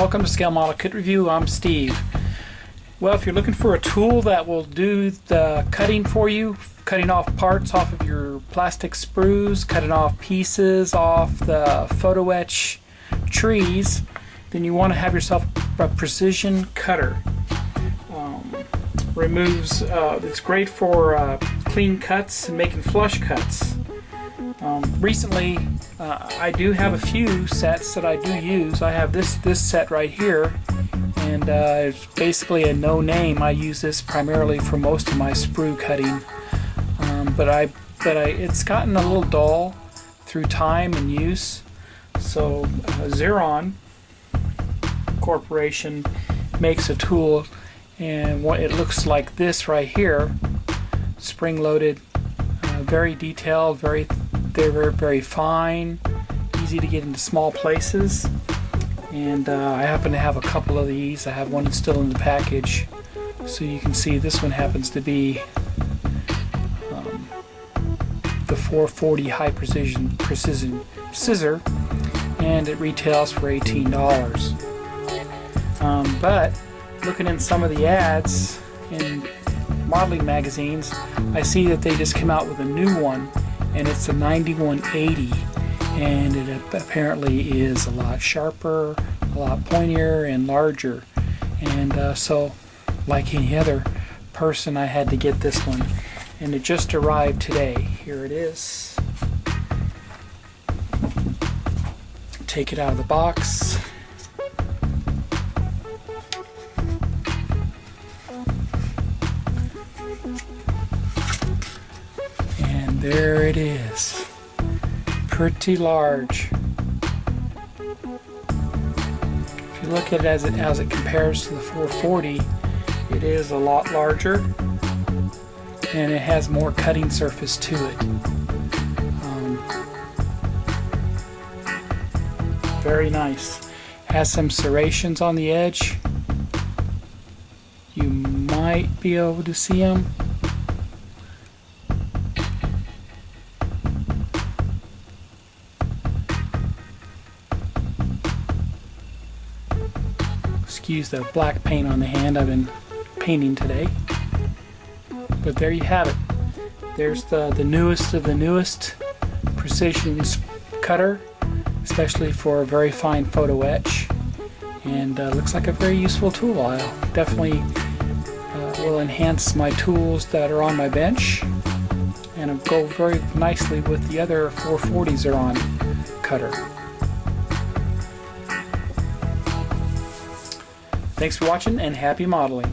Welcome to Scale Model Kit Review. I'm Steve. Well, if you're looking for a tool that will do the cutting for you, cutting off parts off of your plastic sprues, cutting off pieces off the Photo-etch trees, then you want to have yourself a precision cutter. It's great for clean cuts and making flush cuts. Recently, I do have a few sets that I do use. I have this set right here, and it's basically a no name. I use this primarily for most of my sprue cutting, but it's gotten a little dull through time and use. So Xuron Corporation makes a tool, and what it looks like this right here, spring-loaded, very detailed, very fine, easy to get into small places. And I happen to have a couple of these. I have one still in the package, so you can see this one happens to be the 440 high precision scissor, and it retails for $18. But looking in some of the ads in modeling magazines, I see that they just come out with a new one, and it's a 9180, and it apparently is a lot sharper, a lot pointier, and larger. And so, like any other person, I had to get this one, and it just arrived today. Here it is. Take it out of the box. And there it is. Pretty large. If you look at it as it compares to the 440, it is a lot larger, and it has more cutting surface to it. Very nice. Has some serrations on the edge. You might be able to see them. Excuse the black paint on the hand. I've been painting today. But there you have it. There's the newest of the newest precision cutter, especially for a very fine photo etch. And looks like a very useful tool. I definitely will enhance my tools that are on my bench, and it'll go very nicely with the other 440 Xuron cutter. Thanks for watching, and happy modeling.